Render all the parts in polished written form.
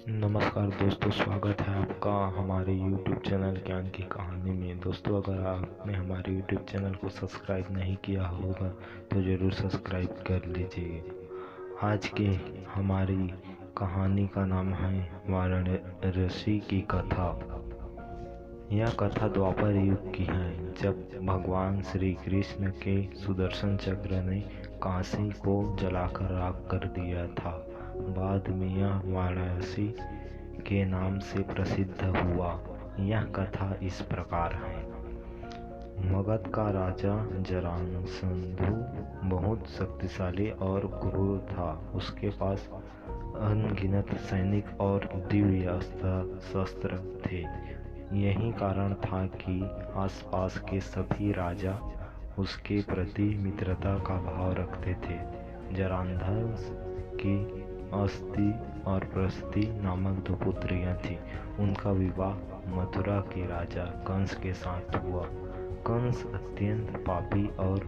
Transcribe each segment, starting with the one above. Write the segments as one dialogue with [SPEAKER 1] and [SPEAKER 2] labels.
[SPEAKER 1] नमस्कार दोस्तों, स्वागत है आपका हमारे YouTube चैनल ज्ञान की कहानी में। दोस्तों, अगर आपने हमारे YouTube चैनल को सब्सक्राइब नहीं किया होगा तो ज़रूर सब्सक्राइब कर लीजिए। आज के हमारी कहानी का नाम है वाराणसी की कथा। यह कथा द्वापर युग की है, जब भगवान श्री कृष्ण के सुदर्शन चक्र ने काशी को जलाकर राख कर दिया था। बाद में यह वाराणसी के नाम से प्रसिद्ध हुआ। यह कथा इस प्रकार है। मगध का राजा जरासंधु बहुत शक्तिशाली और क्रूर था। उसके पास अनगिनत सैनिक और दिव्य अस्त्र शस्त्र थे। यही कारण था कि आसपास के सभी राजा उसके प्रति मित्रता का भाव रखते थे। जरासंध की अस्ति और प्रस्ति नामक 2 पुत्रियां थीं। उनका विवाह मथुरा के राजा कंस के साथ हुआ। कंस अत्यंत पापी और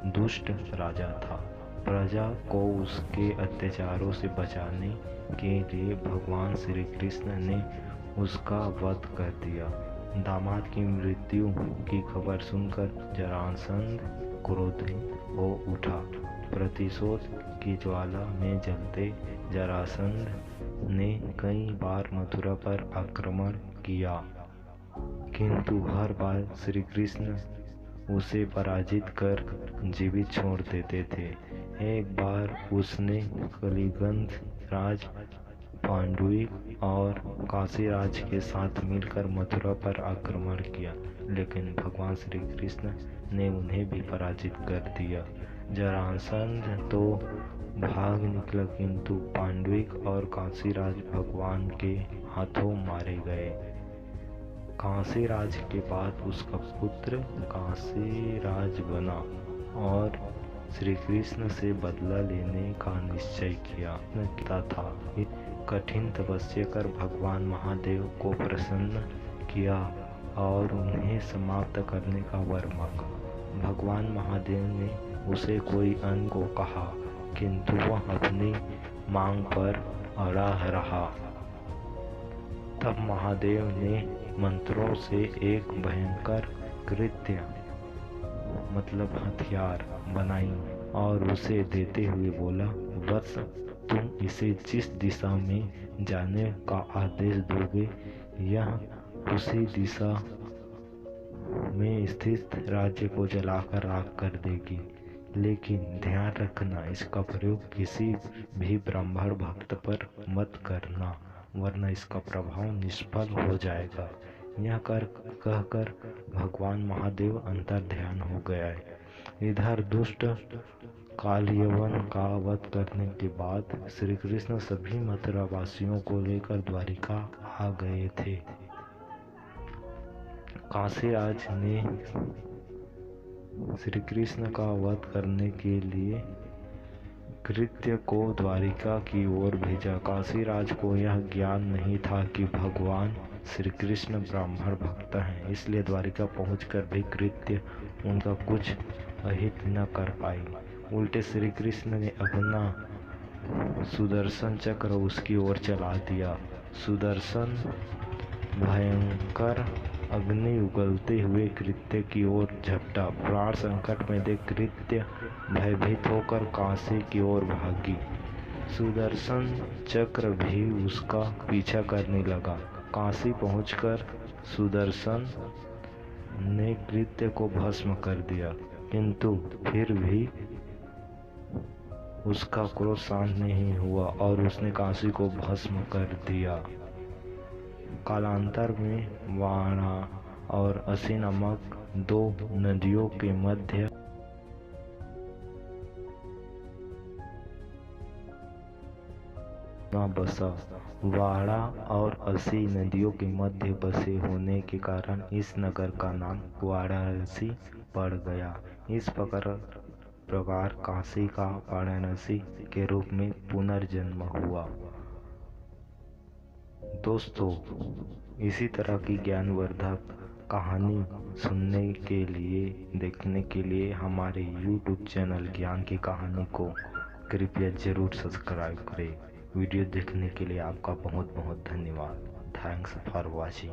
[SPEAKER 1] दुष्ट राजा था। प्रजा को उसके अत्याचारों से बचाने के लिए भगवान श्री कृष्ण ने उसका वध कर दिया। दामाद की मृत्यु की खबर सुनकर जरासंध क्रोधित हो उठा। प्रतिशोध की ज्वाला में जलते जरासंध ने कई बार मथुरा पर आक्रमण किया, किंतु हर बार श्री कृष्ण उसे पराजित कर जीवित छोड़ देते थे। एक बार उसने कलिंग राज, पांडुलिक और काशी राज के साथ मिलकर मथुरा पर आक्रमण किया, लेकिन भगवान श्री कृष्ण ने उन्हें भी पराजित कर दिया। जरासंध तो भाग निकला, किंतु पांडुलिक और काशी राज भगवान के हाथों मारे गए। काशी राज के बाद उसका पुत्र काशी राज बना और श्री कृष्ण से बदला लेने का निश्चय किया था। कठिन तपस्या कर भगवान महादेव को प्रसन्न किया और उन्हें समाप्त करने का वर मांगा। भगवान महादेव ने उसे कोई अन्न को कहा, किंतु वह अपनी मांग पर अड़ा रहा। तब महादेव ने मंत्रों से एक भयंकर कृत्य मतलब हथियार बनाई और उसे देते हुए बोला, बस तुम इसे जिस दिशा में जाने का आदेश दोगे, यह उसी दिशा में स्थित राज्य को जलाकर राख कर देगी। लेकिन ध्यान रखना, इसका प्रयोग किसी भी ब्राह्मण भक्त पर मत करना, वरना इसका प्रभाव निष्फल हो जाएगा। यह कहकर भगवान महादेव अंतर्ध्यान हो गए। इधर दुष्ट कालयवन का वध करने के बाद श्री कृष्ण सभी मथुरा वासियों को लेकर द्वारिका आ गए थे। काशीराज ने श्री कृष्ण का वध करने के लिए कृत्य को द्वारिका की ओर भेजा। काशीराज को यह ज्ञान नहीं था कि भगवान श्री कृष्ण ब्राह्मण भक्त हैं, इसलिए द्वारिका पहुंचकर भी कृत्य उनका कुछ अहित न कर पाई। उल्टे श्री कृष्ण ने अपना सुदर्शन चक्र उसकी ओर चला दिया। सुदर्शन भयंकर अग्नि उगलते हुए कृत्य की ओर झपटा। प्राण संकट में देख कृत्य भयभीत होकर काशी की ओर भागी। सुदर्शन चक्र भी उसका पीछा करने लगा। काशी पहुंचकर सुदर्शन ने कृत्य को भस्म कर दिया, किंतु फिर भी उसका क्रोध शांत नहीं हुआ और उसने काशी को भस्म कर दिया। कालांतर में वाणा और असी नामक 2 नदियों के मध्य बसा। वाड़ा और असी नदियों के मध्य बसे होने के कारण इस नगर का नाम वाराणसी पड़ गया। इस प्रकार काशी का वाराणसी के रूप में पुनर्जन्म हुआ। दोस्तों, इसी तरह की ज्ञानवर्धक कहानी सुनने के लिए, देखने के लिए हमारे YouTube चैनल ज्ञान की कहानी को कृपया ज़रूर सब्सक्राइब करें। वीडियो देखने के लिए आपका बहुत बहुत धन्यवाद। Thanks for watching.